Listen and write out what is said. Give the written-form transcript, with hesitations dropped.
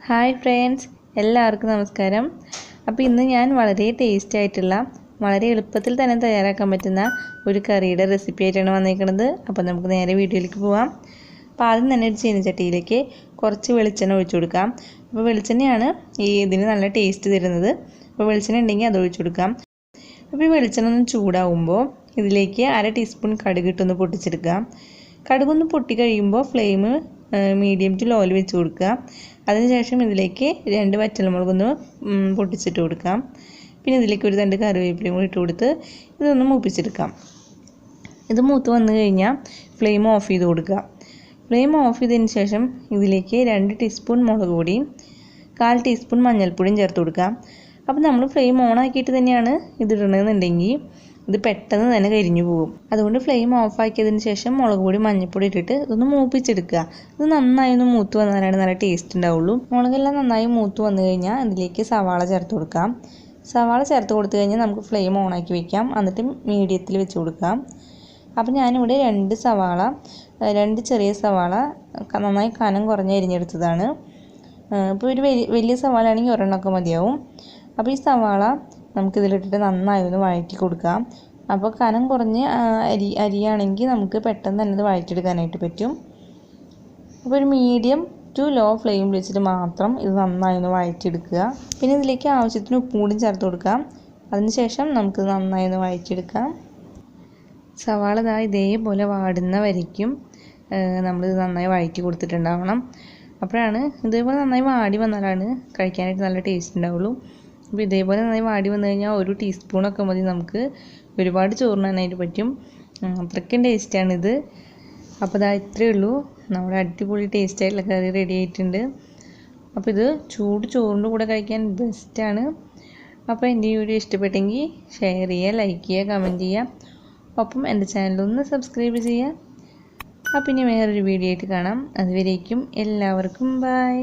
Hi friends, എല്ലാവർക്കും നമസ്കാരം. അപ്പോൾ ഇന്ന് ഞാൻ വളരെ ടേസ്റ്റി ആയിട്ടുള്ള വളരെ എളുപ്പത്തിൽ തന്നെ തയ്യാറാക്കാൻ പറ്റുന്ന ഒരു കറിയുടെ റെസിപ്പി ആയിട്ടാണ് വന്നിരിക്കുന്നത്. അപ്പോൾ നമുക്ക് നേരെ വീഡിയോയിലേക്ക് പോവാം. അപ്പോൾ ആദ്യം തന്നെ ഒരു ചീനച്ചട്ടിയിലേക്ക് കുറച്ച് വെളിച്ചെണ്ണ ഒഴിച്ചു കൊടുക്കാം. അപ്പോൾ വെളിച്ചെണ്ണയാണ് ഇതിന് നല്ല ടേസ്റ്റ് തരുന്നത്. അപ്പോൾ വെളിച്ചെണ്ണ ഉണ്ടെങ്കിൽ അത് ഒഴിച്ചു കൊടുക്കാം. അപ്പോൾ ഈ വെളിച്ചെണ്ണ ഒന്ന് ചൂടാവുമ്പോൾ ഇതിലേക്ക് 1/2 ടീസ്പൂൺ കടുകിട്ടൊന്ന് പൊട്ടിച്ചെടുക്കാം. കടുകൊന്ന് പൊട്ടി കഴിയുമ്പോൾ ഫ്ലെയിം മീഡിയം ടു ലോയിൽ വെച്ച് കൊടുക്കുക. അതിനുശേഷം ഇതിലേക്ക് 2 വറ്റൽമുളകൊന്ന് പൊട്ടിച്ചിട്ട് കൊടുക്കാം. പിന്നെ ഇതിലേക്ക് ഒരു 2 കറിവേപ്പിലയും കൂടി ഇട്ട് കൊടുത്ത് ഇതൊന്ന് മൂപ്പിച്ചെടുക്കാം. ഇത് മൂത്ത് വന്നു കഴിഞ്ഞാൽ ഫ്ലെയിം ഓഫ് ചെയ്ത് കൊടുക്കുക. ഫ്ലെയിം ഓഫ് ചെയ്തതിന് ശേഷം ഇതിലേക്ക് 2 ടീസ്പൂൺ മുളക് പൊടിയും 1/4 ടീസ്പൂൺ മഞ്ഞൾപ്പൊടിയും ചേർത്ത് കൊടുക്കാം. അപ്പോൾ നമ്മൾ ഫ്ലെയിം ഓൺ ആക്കിയിട്ട് തന്നെയാണ് ഇതിടണമെന്നുണ്ടെങ്കിൽ ഇത് പെട്ടെന്ന് തന്നെ കരിഞ്ഞു പോകും. അതുകൊണ്ട് ഫ്ലെയിം ഓഫ് ആക്കിയതിന് ശേഷം മുളക് പൊടി മഞ്ഞൾപ്പൊടി ഇട്ടിട്ട് ഇതൊന്ന് മൂപ്പിച്ചെടുക്കുക. ഇത് നന്നായി ഒന്ന് മൂത്ത് വന്നാലാണ് നല്ല ടേസ്റ്റ് ഉണ്ടാവുള്ളൂ. മുളകെല്ലാം നന്നായി മൂത്ത് വന്നു കഴിഞ്ഞാൽ ഇതിലേക്ക് സവാള ചേർത്ത് കൊടുക്കാം. സവാള ചേർത്ത് കൊടുത്തു കഴിഞ്ഞാൽ നമുക്ക് ഫ്ലെയിം ഓൺ ആക്കി വെക്കാം. എന്നിട്ട് മീഡിയത്തിൽ വെച്ച് കൊടുക്കാം. അപ്പോൾ ഞാനിവിടെ 2 ചെറിയ സവാള നന്നായി കനം കുറഞ്ഞ് അരിഞ്ഞെടുത്തതാണ്. ഇപ്പോൾ ഒരു വലിയ സവാള ആണെങ്കിൽ ഒരെണ്ണമൊക്കെ മതിയാവും. അപ്പോൾ ഈ സവാള നമുക്കിതിലിട്ടിട്ട് നന്നായി ഒന്ന് വഴറ്റി കൊടുക്കാം. അപ്പോൾ കനം കുറഞ്ഞ് അരിയാണെങ്കിൽ നമുക്ക് പെട്ടെന്ന് തന്നെ ഇത് വഴറ്റിയെടുക്കാനായിട്ട് പറ്റും. അപ്പോൾ ഒരു മീഡിയം ടു ലോ ഫ്ലെയിം വെച്ചിട്ട് മാത്രം ഇത് നന്നായി ഒന്ന് വഴറ്റിയെടുക്കുക. പിന്നെ ഇതിലേക്ക് ആവശ്യത്തിന് ഉപ്പും കൂടി ചേർത്ത് കൊടുക്കാം. അതിനുശേഷം നമുക്ക് നന്നായി ഒന്ന് വഴറ്റിയെടുക്കാം. സവാള ഇതേപോലെ വാടുന്ന വരയ്ക്കും നമ്മളിത് നന്നായി വഴറ്റി കൊടുത്തിട്ടുണ്ടാവണം. അപ്പോഴാണ് ഇതേപോലെ നന്നായി വാടി വന്നാലാണ് കഴിക്കാനായിട്ട് നല്ല ടേസ്റ്റ് ഉണ്ടാവുള്ളൂ. അപ്പോൾ ഇതേപോലെ നന്നായി വാടി വന്നു കഴിഞ്ഞാൽ 1 ടീസ്പൂണൊക്കെ മതി, നമുക്ക് ഒരുപാട് ചോറിനാനായിട്ട് പറ്റും. അത്രയ്ക്കും ടേസ്റ്റാണിത്. അപ്പോൾ ഇത്രയേ ഉള്ളൂ, നമ്മുടെ അടിപൊളി ടേസ്റ്റായിട്ടുള്ള കറി റെഡി ആയിട്ടുണ്ട്. അപ്പോൾ ഇത് ചൂട് ചോറിൻ്റെ കൂടെ കഴിക്കാൻ ബെസ്റ്റാണ്. അപ്പോൾ എൻ്റെ ഈ വീഡിയോ ഇഷ്ടപ്പെട്ടെങ്കിൽ ഷെയർ ചെയ്യുക, ലൈക്ക് ചെയ്യുക, കമൻറ്റ് ചെയ്യുക. ഒപ്പം എൻ്റെ ചാനലൊന്ന് സബ്സ്ക്രൈബ് ചെയ്യുക. അപ്പോൾ ഇനി വേറൊരു വീഡിയോ ആയിട്ട് കാണാം. അതുവരേക്കും എല്ലാവർക്കും ബൈ.